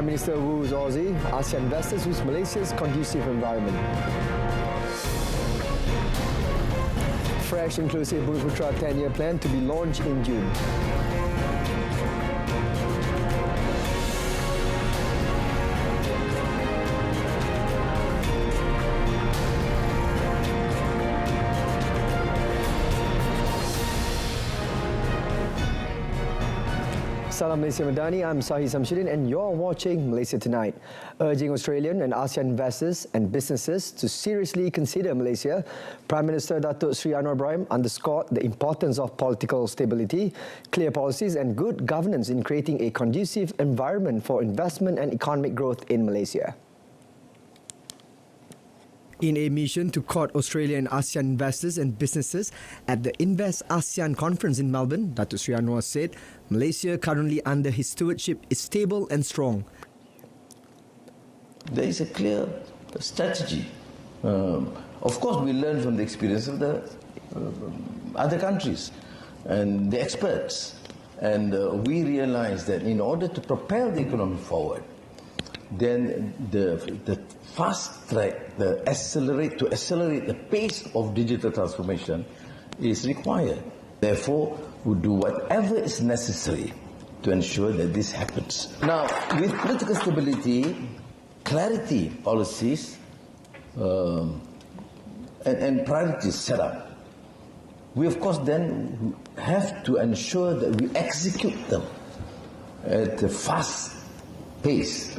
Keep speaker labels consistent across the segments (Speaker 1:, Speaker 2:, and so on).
Speaker 1: Prime Minister woos Aussie, ASEAN investors use Malaysia's conducive environment. Fresh inclusive Bumiputra 10-year plan to be launched in June. Salam Malaysia Madani, I'm SAHIH and you're watching Malaysia Tonight. Urging Australian and ASEAN investors and businesses to seriously consider Malaysia, Prime Minister Datuk Seri Anwar Ibrahim underscored the importance of political stability, clear policies and good governance in creating a conducive environment for investment and economic growth in Malaysia. In a mission to court Australian and ASEAN investors and businesses at the Invest ASEAN conference in Melbourne, Datuk Seri Anwar said, Malaysia currently under his stewardship is stable and strong.
Speaker 2: There is a clear strategy. Of course, we learn from the experience of the other countries and the experts. And we realize that in order to propel the economy forward, then the fast track, to accelerate the pace of digital transformation is required. Therefore, we do whatever is necessary to ensure that this happens. Now, with political stability, clarity, policies, and priorities set up, we of course then have to ensure that we execute them at a fast pace.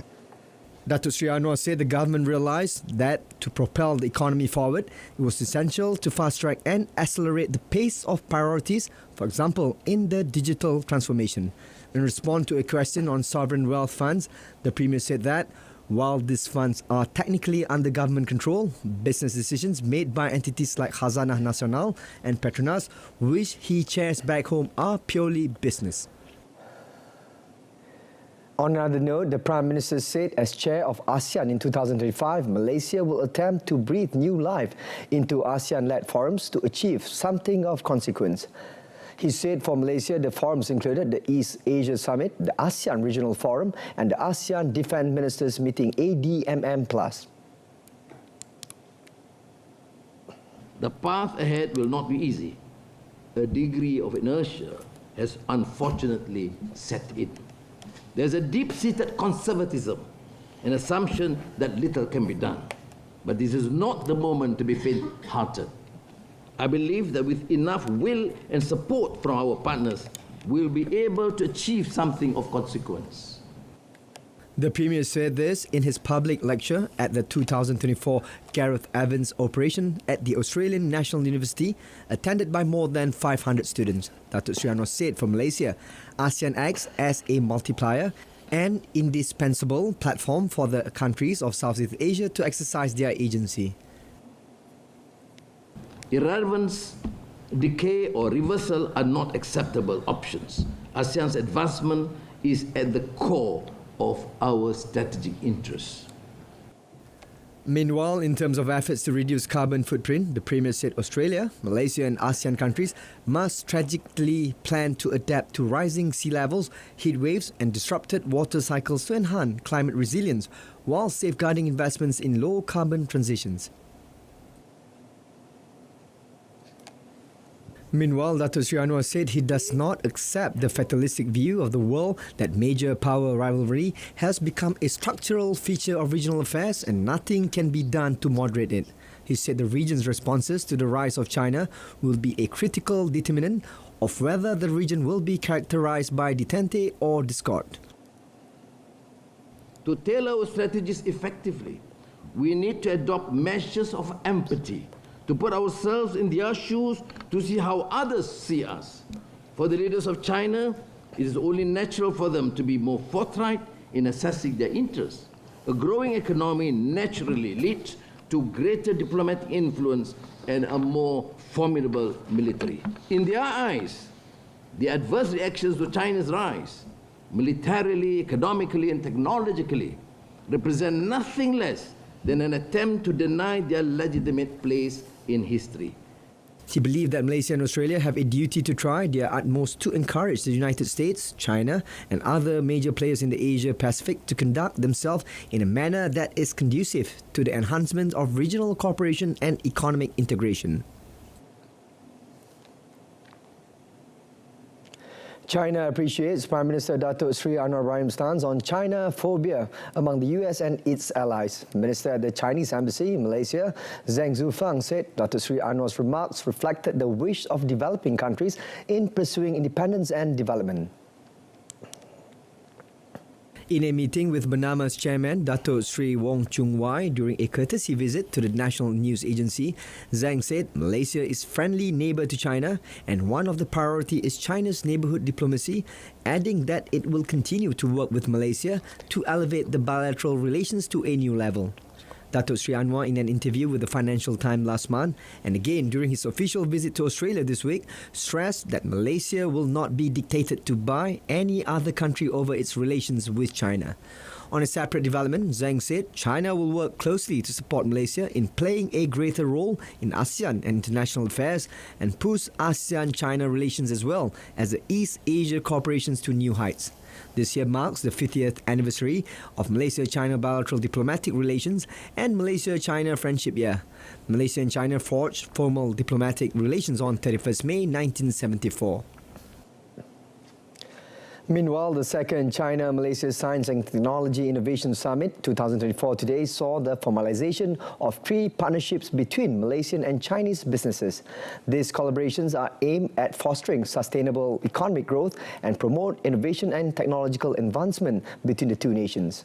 Speaker 1: Datuk Seri Anwar said the government realised that to propel the economy forward, it was essential to fast-track and accelerate the pace of priorities, for example, in the digital transformation. In response to a question on sovereign wealth funds, the Premier said that while these funds are technically under government control, business decisions made by entities like Khazanah Nasional and Petronas, which he chairs back home, are purely business. On another note, the Prime Minister said as chair of ASEAN in 2025, Malaysia will attempt to breathe new life into ASEAN-led forums to achieve something of consequence. He said for Malaysia, the forums included the East Asia Summit, the ASEAN Regional Forum and the ASEAN Defence Ministers Meeting ADMM+.
Speaker 3: The path ahead will not be easy. A degree of inertia has unfortunately set in. There's a deep-seated conservatism, an assumption that little can be done. But this is not the moment to be faint-hearted. I believe that with enough will and support from our partners, we'll be able to achieve something of consequence.
Speaker 1: The Premier said this in his public lecture at the 2024 Gareth Evans Operation at the Australian National University, attended by more than 500 students. Datuk Seri Anwar said for Malaysia, ASEAN acts as a multiplier and indispensable platform for the countries of Southeast Asia to exercise their agency.
Speaker 3: Irrelevance, decay or reversal are not acceptable options. ASEAN's advancement is at the core of our strategic interests.
Speaker 1: Meanwhile, in terms of efforts to reduce carbon footprint, the Premier said Australia, Malaysia and ASEAN countries must strategically plan to adapt to rising sea levels, heat waves and disrupted water cycles to enhance climate resilience while safeguarding investments in low-carbon transitions. Meanwhile, Datuk Seri Anwar said he does not accept the fatalistic view of the world that major power rivalry has become a structural feature of regional affairs and nothing can be done to moderate it. He said the region's responses to the rise of China will be a critical determinant of whether the region will be characterized by detente or discord.
Speaker 3: To tailor our strategies effectively, we need to adopt measures of empathy, to put ourselves in their shoes, to see how others see us. For the leaders of China, it is only natural for them to be more forthright in assessing their interests. A growing economy naturally leads to greater diplomatic influence and a more formidable military. In their eyes, the adverse reactions to China's rise, militarily, economically, and technologically, represent nothing less than an attempt to deny their legitimate place in history.
Speaker 1: He believed that Malaysia and Australia have a duty to try their utmost to encourage the United States, China and other major players in the Asia-Pacific to conduct themselves in a manner that is conducive to the enhancement of regional cooperation and economic integration. China appreciates Prime Minister Datuk Seri Anwar Ibrahim's stance on China phobia among the US and its allies. Minister at the Chinese Embassy in Malaysia, Zhang Zufang, said Datuk Seri Anwar's remarks reflected the wish of developing countries in pursuing independence and development. In a meeting with Bernama's chairman, Datuk Seri Wong Chung Wai, during a courtesy visit to the national news agency, Zhang said Malaysia is friendly neighbour to China and one of the priority is China's neighbourhood diplomacy, adding that it will continue to work with Malaysia to elevate the bilateral relations to a new level. Datuk Seri Anwar, in an interview with the Financial Times last month and again during his official visit to Australia this week, stressed that Malaysia will not be dictated to by any other country over its relations with China. On a separate development, Zhang said China will work closely to support Malaysia in playing a greater role in ASEAN and international affairs and push ASEAN-China relations as well as the East Asia cooperations to new heights. This year marks the 50th anniversary of Malaysia-China bilateral diplomatic relations and Malaysia-China Friendship Year. Malaysia and China forged formal diplomatic relations on 31st May 1974. Meanwhile, the second China-Malaysia Science and Technology Innovation Summit 2024 today saw the formalization of 3 partnerships between Malaysian and Chinese businesses. These collaborations are aimed at fostering sustainable economic growth and promote innovation and technological advancement between the two nations.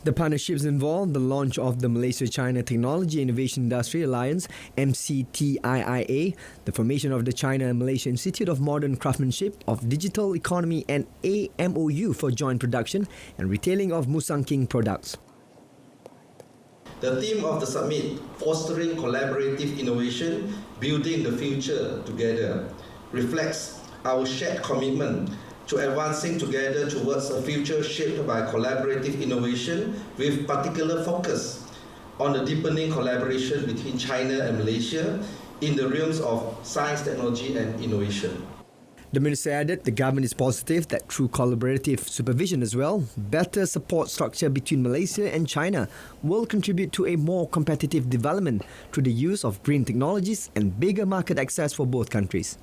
Speaker 1: The partnerships involve the launch of the Malaysia-China Technology Innovation Industry Alliance, MCTIIA, the formation of the China and Malaysia Institute of Modern Craftsmanship of Digital Economy and a MOU for joint production and retailing of Musang King products.
Speaker 4: The theme of the summit, Fostering Collaborative Innovation, Building the Future Together, reflects our shared commitment to advancing together towards a future shaped by collaborative innovation with particular focus on the deepening collaboration between China and Malaysia in the realms of science, technology and innovation.
Speaker 1: The minister added the government is positive that through collaborative supervision as well, better support structure between Malaysia and China will contribute to a more competitive development through the use of green technologies and bigger market access for both countries.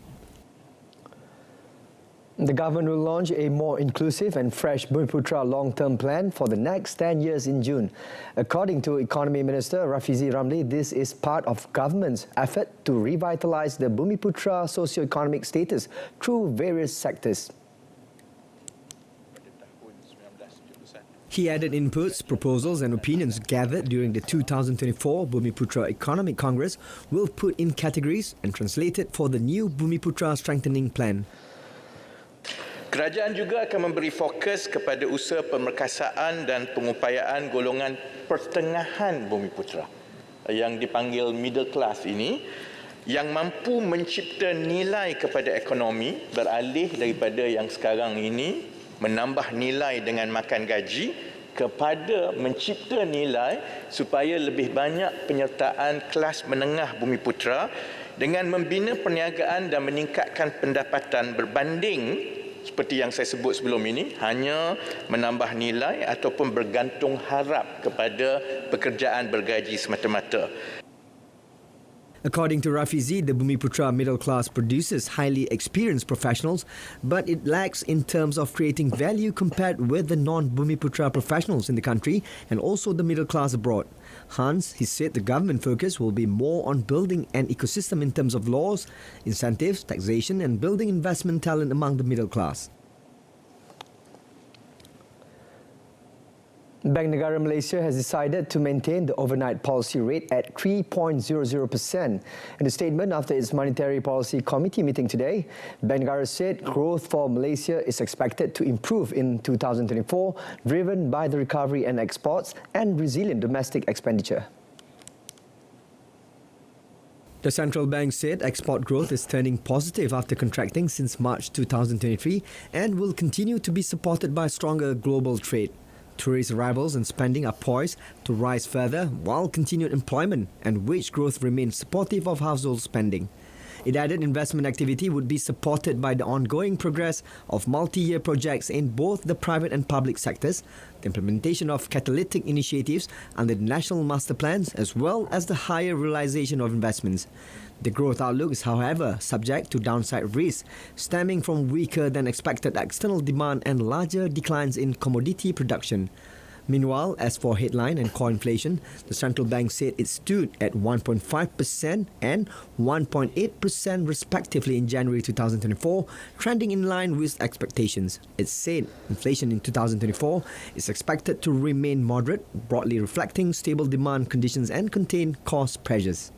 Speaker 1: The government will launch a more inclusive and fresh Bumiputra long-term plan for the next 10 years in June. According to Economy Minister Rafizi Ramli, this is part of government's effort to revitalise the Bumiputra socio-economic status through various sectors. He added inputs, proposals and opinions gathered during the 2024 Bumiputra Economic Congress will put in categories and translated for the new Bumiputra Strengthening Plan.
Speaker 5: Kerajaan juga akan memberi fokus kepada usaha pemerkasaan dan pengupayaan golongan pertengahan Bumiputra yang dipanggil middle class ini yang mampu mencipta nilai kepada ekonomi beralih daripada yang sekarang ini menambah nilai dengan makan gaji kepada mencipta nilai supaya lebih banyak penyertaan kelas menengah Bumiputra dengan membina perniagaan dan meningkatkan pendapatan berbanding seperti yang saya sebut sebelum ini, hanya menambah nilai ataupun bergantung harap kepada pekerjaan bergaji semata-mata.
Speaker 1: According to Rafizi, the Bumiputra middle class produces highly experienced professionals, but it lacks in terms of creating value compared with the non-Bumiputra professionals in the country and also the middle class abroad. Hence, he said the government focus will be more on building an ecosystem in terms of laws, incentives, taxation and building investment talent among the middle class. Bank Negara Malaysia has decided to maintain the overnight policy rate at 3.00%. In a statement after its Monetary Policy Committee meeting today, Bank Negara said growth for Malaysia is expected to improve in 2024, driven by the recovery in exports and resilient domestic expenditure. The central bank said export growth is turning positive after contracting since March 2023 and will continue to be supported by stronger global trade. Tourist arrivals and spending are poised to rise further, while continued employment and wage growth remain supportive of household spending. It added investment activity would be supported by the ongoing progress of multi-year projects in both the private and public sectors, the implementation of catalytic initiatives under the national master plans, as well as the higher realization of investments. The growth outlook is, however, subject to downside risks stemming from weaker than expected external demand and larger declines in commodity production. Meanwhile, as for headline and core inflation, the central bank said it stood at 1.5% and 1.8% respectively in January 2024, trending in line with expectations. It said inflation in 2024 is expected to remain moderate, broadly reflecting stable demand conditions and contained cost pressures.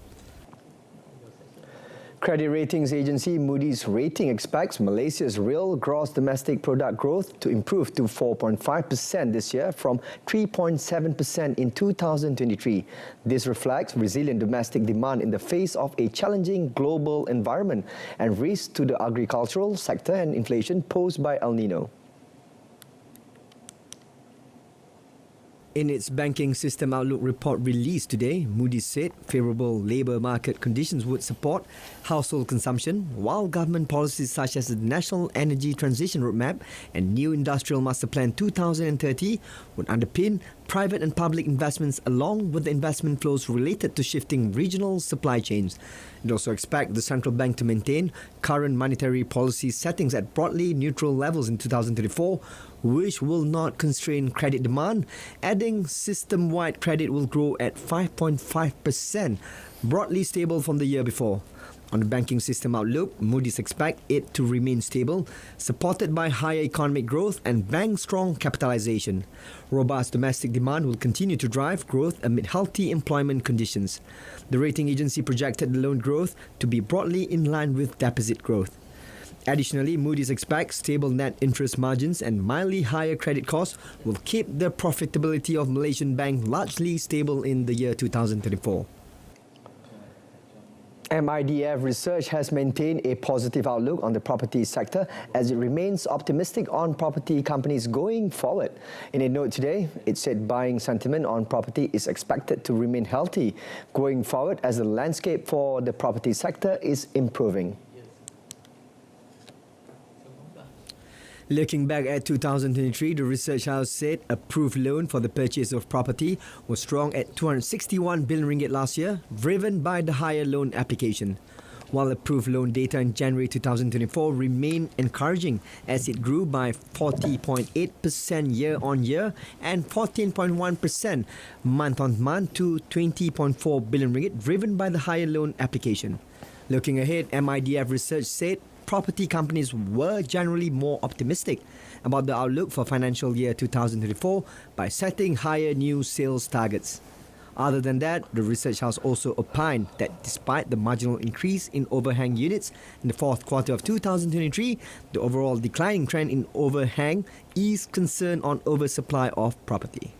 Speaker 1: Credit ratings agency Moody's rating expects Malaysia's real gross domestic product growth to improve to 4.5% this year from 3.7% in 2023. This reflects resilient domestic demand in the face of a challenging global environment and risks to the agricultural sector and inflation posed by El Nino. In its banking system outlook report released today, Moody's said favourable labour market conditions would support household consumption, while government policies such as the National Energy Transition Roadmap and New Industrial Master Plan 2030 would underpin private and public investments along with the investment flows related to shifting regional supply chains. It also expects the central bank to maintain current monetary policy settings at broadly neutral levels in 2034, which will not constrain credit demand, adding system-wide credit will grow at 5.5%, broadly stable from the year before. On the banking system outlook, Moody's expect it to remain stable, supported by higher economic growth and bank strong capitalization. Robust domestic demand will continue to drive growth amid healthy employment conditions. The rating agency projected the loan growth to be broadly in line with deposit growth. Additionally, Moody's expects stable net interest margins and mildly higher credit costs will keep the profitability of Malaysian bank largely stable in the year 2034. MIDF Research has maintained a positive outlook on the property sector as it remains optimistic on property companies going forward. In a note today, it said buying sentiment on property is expected to remain healthy going forward as the landscape for the property sector is improving. Looking back at 2023, the research house said approved loan for the purchase of property was strong at 261 billion ringgit last year, driven by the higher loan application. While approved loan data in January 2024 remained encouraging as it grew by 40.8% year-on-year and 14.1% month-on-month to 20.4 billion ringgit, driven by the higher loan application. Looking ahead, MIDF Research said property companies were generally more optimistic about the outlook for financial year 2024 by setting higher new sales targets. Other than that, the research house also opined that despite the marginal increase in overhang units in the fourth quarter of 2023, the overall declining trend in overhang eased concern on oversupply of property.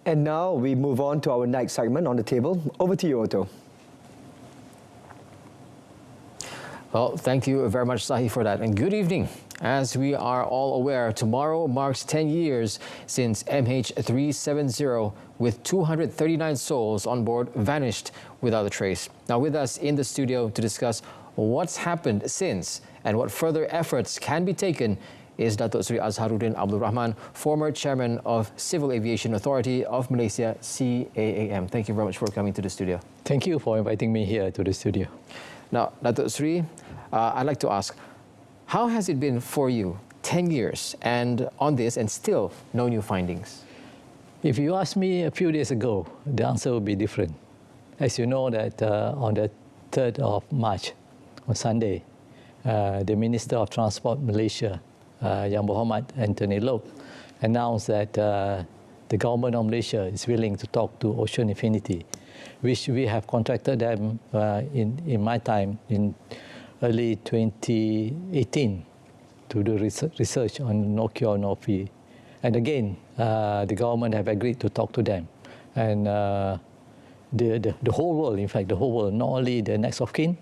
Speaker 1: And now we move on to our next segment on the table. Over to you, Otto.
Speaker 6: Well, thank you very much, Sahi, for that. And good evening. As we are all aware, tomorrow marks 10 years since MH370 with 239 souls on board vanished without a trace. Now with us in the studio to discuss what's happened since and what further efforts can be taken is Datuk Sri Azharuddin Abdul Rahman, former chairman of Civil Aviation Authority of Malaysia, CAAM. Thank you very much for coming to the studio.
Speaker 7: Thank you for inviting me here to the studio.
Speaker 6: Now, Datuk Sri, I'd like to ask, how has it been for you 10 years and on this and still no new findings?
Speaker 7: If you asked me a few days ago, the answer would be different. As you know that on the 3rd of March, on Sunday, the Minister of Transport Malaysia, Yang Berhormat Anthony Loke, announced that the government of Malaysia is willing to talk to Ocean Infinity, which we have contracted them in my time in early 2018 to do research on Nokia Nofi. And again, the government have agreed to talk to them. And the whole world, in fact, the whole world, not only the next of kin,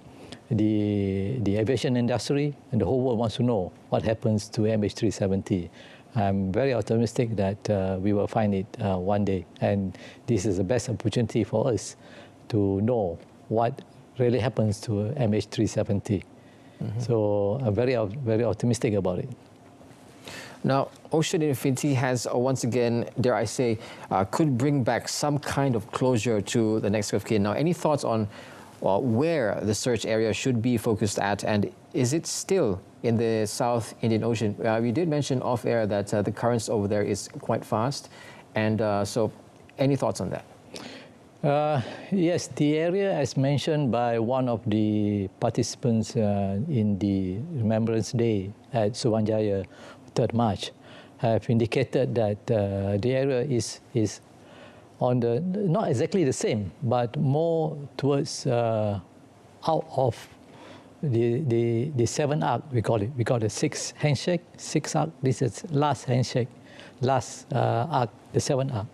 Speaker 7: the aviation industry, and the whole world wants to know what happens to MH370. I'm very optimistic that we will find it one day, and this is the best opportunity for us to know what really happens to MH370. So I'm very optimistic about it.
Speaker 6: Now, Ocean Infinity has once again, dare I say, could bring back some kind of closure to the next FK. Now, any thoughts on where the search area should be focused at, and is it still in the South Indian Ocean? We did mention off-air that the currents over there is quite fast, and so any thoughts on that?
Speaker 7: Yes, the area, as mentioned by one of the participants in the Remembrance Day at Subanjaya, 3rd March, have indicated that the area is on the, not exactly the same, but more towards out of the 7 arc, we call it. We call it 6 handshake, 6 arc. This is last handshake, last arc, the 7 arc.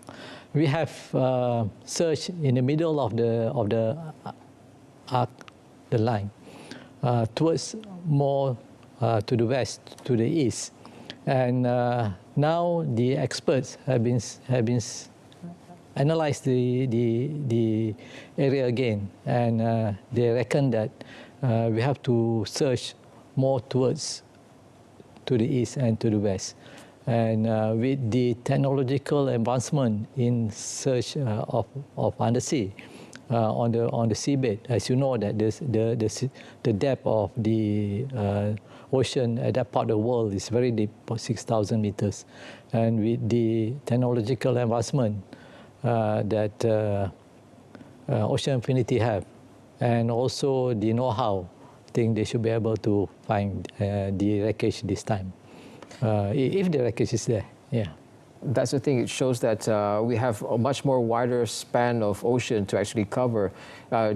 Speaker 7: We have searched in the middle of the arc, the line, towards more to the west, to the east. And now the experts have been analyzed the area again, and they reckon that we have to search more towards to the east and to the west. And with the technological advancement in search of undersea on the seabed, as you know that the depth of the ocean at that part of the world is very deep, about 6,000 meters. And with the technological advancement that Ocean Infinity have, and also the know-how, I think they should be able to find the wreckage this time, if the wreckage is there. Yeah.
Speaker 6: That's the thing. It shows that we have a much more wider span of ocean to actually cover.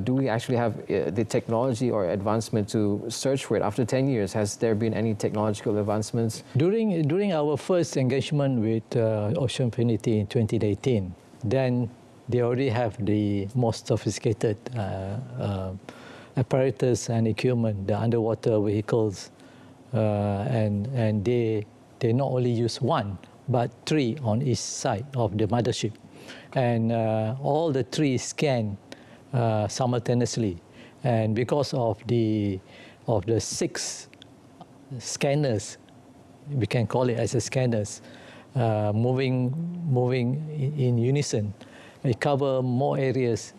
Speaker 6: Do we actually have the technology or advancement to search for it? After 10 years, has there been any technological advancements?
Speaker 7: During our first engagement with Ocean Infinity in 2018, then they already have the most sophisticated apparatus and equipment, the underwater vehicles, and they not only use 1, but 3 on each side of the mothership. And all the 3 scan simultaneously. And because of the 6 scanners, we can call it as a scanners, moving in unison, it cover more areas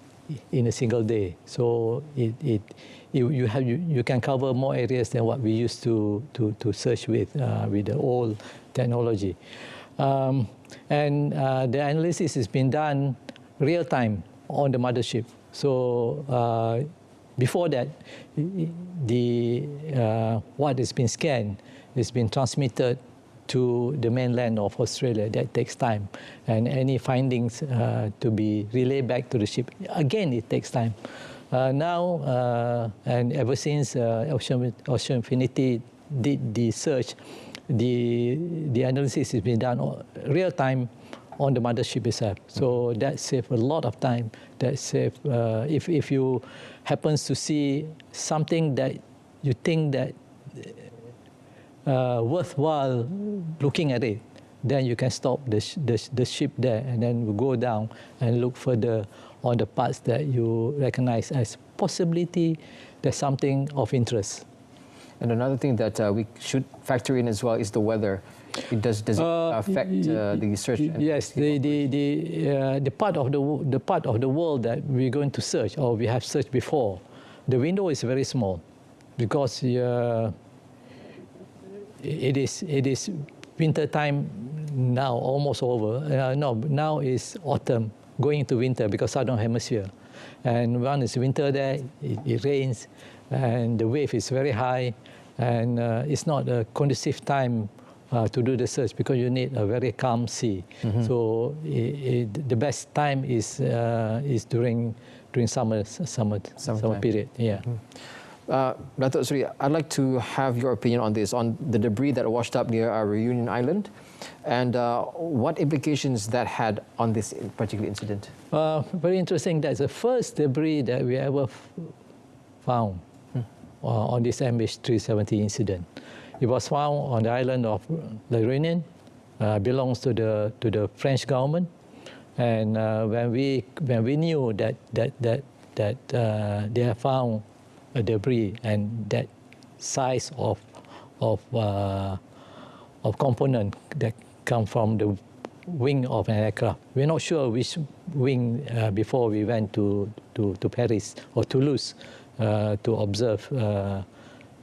Speaker 7: in a single day. So you can cover more areas than what we used to search with the old technology. And the analysis has been done real time on the mothership. So before that, what has been scanned has been transmitted to the mainland of Australia. That takes time, and any findings to be relayed back to the ship, again it takes time. Now and ever since Ocean Infinity did the search, the analysis has been done real time on the mothership itself. So that saves a lot of time. That saves if you happens to see something that you think that worthwhile looking at it, then you can stop the ship there and then go down and look further on the parts that you recognize as possibility there's something of interest.
Speaker 6: And another thing that we should factor in as well is the weather. Does it affect the search?
Speaker 7: Yes, the part of the world that we're going to search, or we have searched before, the window is very small, because it is winter time now, almost over. No, now is autumn, going into winter, because southern hemisphere, and when it's winter there, it rains, and the wave is very high, and it's not a conducive time to do the search, because you need a very calm sea. Mm-hmm. So the best time is during summer period. Yeah.
Speaker 6: Mm-hmm. Datuk Seri, I'd like to have your opinion on this, on the debris that washed up near our Reunion Island, and what implications that had on this particular incident.
Speaker 7: Very interesting. That's the first debris that we ever found on this MH370 incident. It was found on the island of La Réunion, belongs to the French government, and when we knew that they have found a debris and that size of component that come from the wing of an aircraft. We're not sure which wing before we went to Paris or Toulouse to observe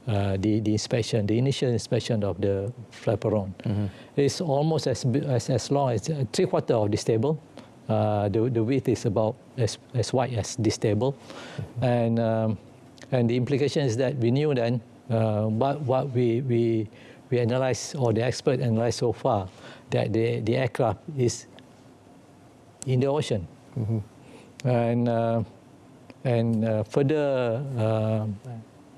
Speaker 7: the inspection, the initial inspection of the flaperon. It's almost as long as 3/4 of this table. The width is about as wide as this table, and the implication is that we knew then what we analyzed, or the expert analyzed so far, that the aircraft is in the ocean, and further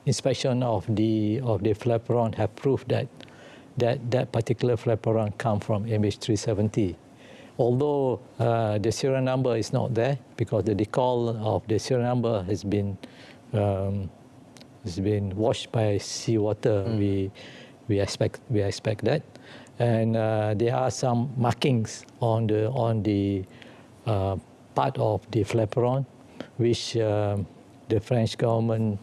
Speaker 7: inspection of the flaperon have proved that particular flaperon come from MH370. Although the serial number is not there, because the decal of the serial number has been washed by seawater. We expect that, and there are some markings on the part of the flaperon, which the French government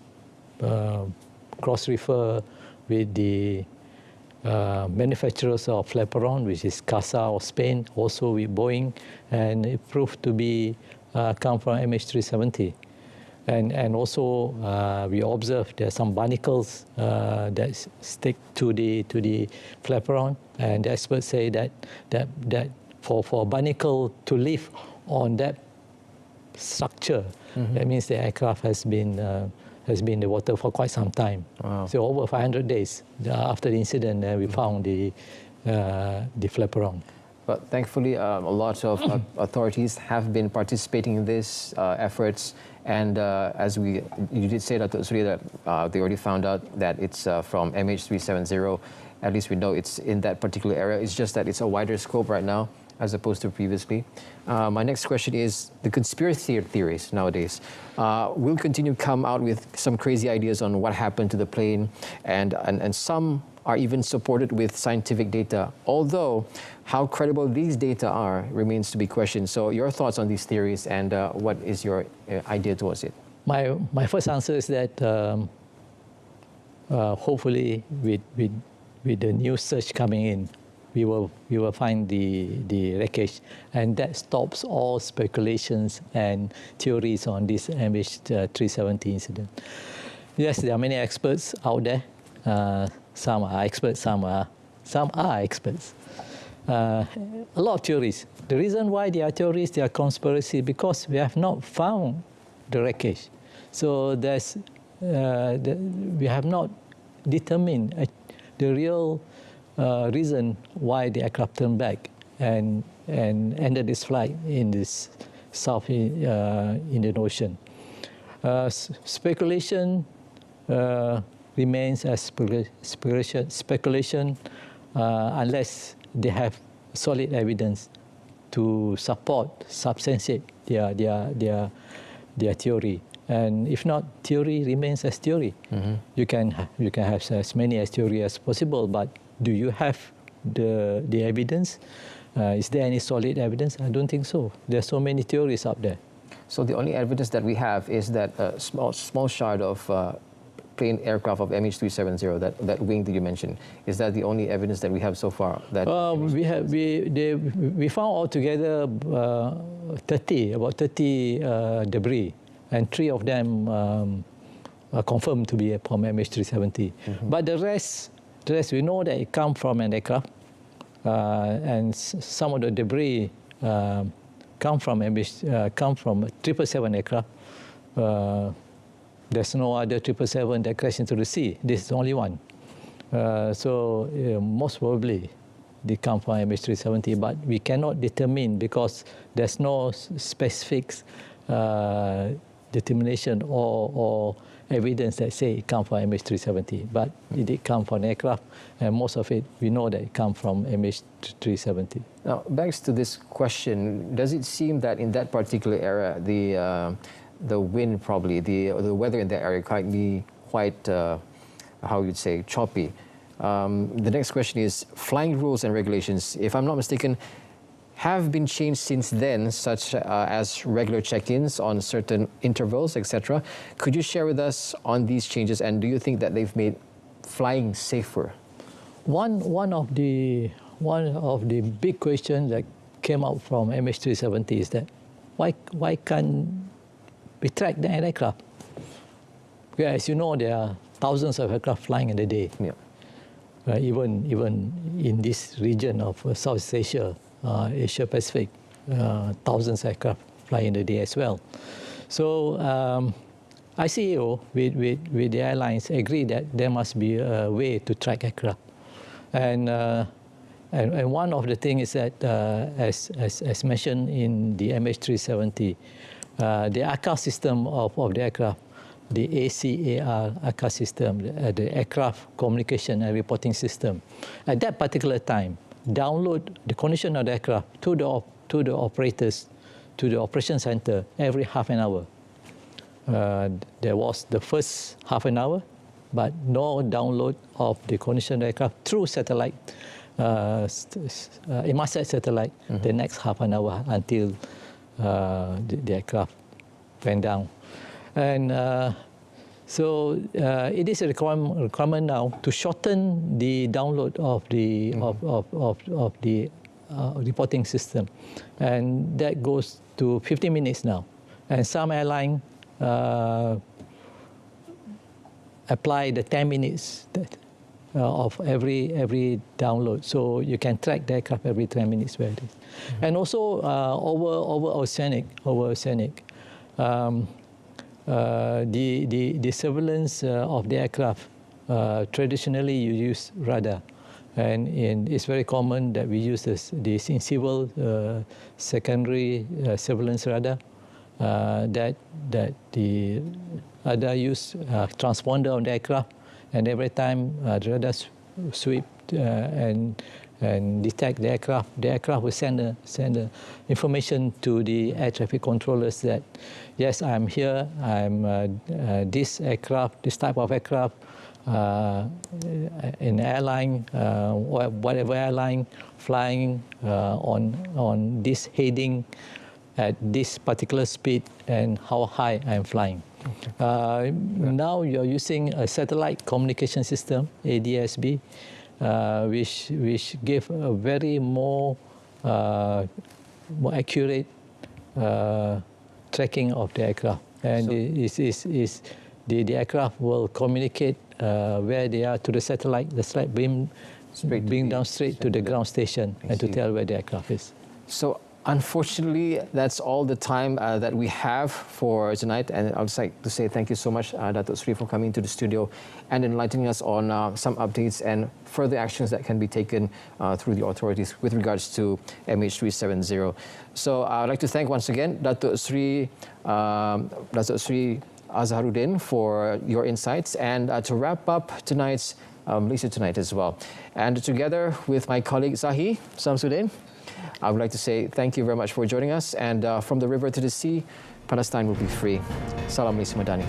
Speaker 7: cross-refer with the manufacturers of flaperon, which is CASA of Spain, also with Boeing, and it proved to be come from MH370. And also we observed there are some barnacles that stick to the flaperon, and the experts say that for a barnacle to live on that structure, that means the aircraft has been in the water for quite some time.
Speaker 6: Wow.
Speaker 7: So over 500 days after the incident, we found the flaperon.
Speaker 6: But thankfully, a lot of authorities have been participating in these efforts. And as you did say, Dr. Suri, that they already found out that it's from MH370. At least we know it's in that particular area. It's just that it's a wider scope right now as opposed to previously. My next question is the conspiracy theories nowadays. Will continue to come out with some crazy ideas on what happened to the plane, and some are even supported with scientific data, although how credible these data are remains to be questioned. So your thoughts on these theories, and what is your idea towards it?
Speaker 7: My first answer is that hopefully with the new search coming in, we will find the wreckage, and that stops all speculations and theories on this MH370 incident. Yes, there are many experts out there. Some are experts, some are experts. A lot of theories. The reason why they are theories, they are conspiracy, because we have not found the wreckage. So we have not determined the real reason why the aircraft turned back and ended its flight in this South Indian Ocean. Speculation remains as speculation unless they have solid evidence to substantiate their theory. And if not, theory remains as theory. You can have as many as theory as possible, but do you have the evidence? Is there any solid evidence? I don't think so. There are so many theories out there.
Speaker 6: So the only evidence that we have is that small shard of plane aircraft of MH370, that wing that you mentioned. Is that the only evidence that we have so far? That
Speaker 7: we found altogether about 30 debris, and 3 of them are confirmed to be from MH370. But the rest we know that it comes from an aircraft, and some of the debris come from 777 aircraft. There's no other 777 that crashed into the sea. This is the only one. So most probably they come from MH370, but we cannot determine because there's no specific determination or evidence that say it comes from MH370. But it did come from an aircraft, and most of it we know that it comes from MH370.
Speaker 6: Now, back to this question, does it seem that in that particular area, the wind probably, the weather in that area quite, how you'd say, choppy. The next question is, flying rules and regulations, if I'm not mistaken, have been changed since then, such as regular check-ins on certain intervals, etc. Could you share with us on these changes, and do you think that they've made flying safer?
Speaker 7: One of the big questions that came out from MH370 is that why can't we track the aircraft? Because as you know, there are thousands of aircraft flying in a day.
Speaker 6: Yeah.
Speaker 7: Even in this region of Southeast Asia, Asia Pacific, thousands of aircraft fly in a day as well. So ICAO with the airlines agree that there must be a way to track aircraft. And one of the things is that, as mentioned in the MH370, the ACAR system of the aircraft, the ACAR ACAR system, the Aircraft Communication and Reporting System, at that particular time, download the condition of the aircraft to the operators, to the operation center every half an hour. There was the first half an hour, but no download of the condition of the aircraft through satellite, Inmarsat satellite, the next half an hour until the aircraft went down. And so it is a requirement now to shorten the download of the reporting system, and that goes to 50 minutes now. And some airline apply the 10 minutes of every download, so you can track the aircraft every 10 minutes where it is. And also over oceanic. The surveillance of the aircraft, traditionally you use radar, and it's very common that we use this in civil secondary surveillance radar, that the radar use transponder on the aircraft, and every time the radar sweep and detect the aircraft will send the information to the air traffic controllers that, yes, I'm here, I'm this aircraft, this type of aircraft, in airline, whatever airline, flying on this heading at this particular speed, and how high I'm flying. Okay. Now you're using a satellite communication system, ADSB, which give a very more accurate tracking of the aircraft, and the aircraft will communicate where they are to the satellite. The satellite beam down straight to the ground station and to tell where the aircraft is.
Speaker 6: So unfortunately, that's all the time that we have for tonight, and I'd like to say thank you so much, Datuk Sri, for coming to the studio and enlightening us on some updates and further actions that can be taken through the authorities with regards to MH370. So I'd like to thank once again Datuk Sri Azharuddin for your insights, and to wrap up tonight's Malaysia Tonight as well. And together with my colleague Zahi Samsudin, I would like to say thank you very much for joining us, and from the river to the sea, Palestine will be free. Salam Malaysia Madani.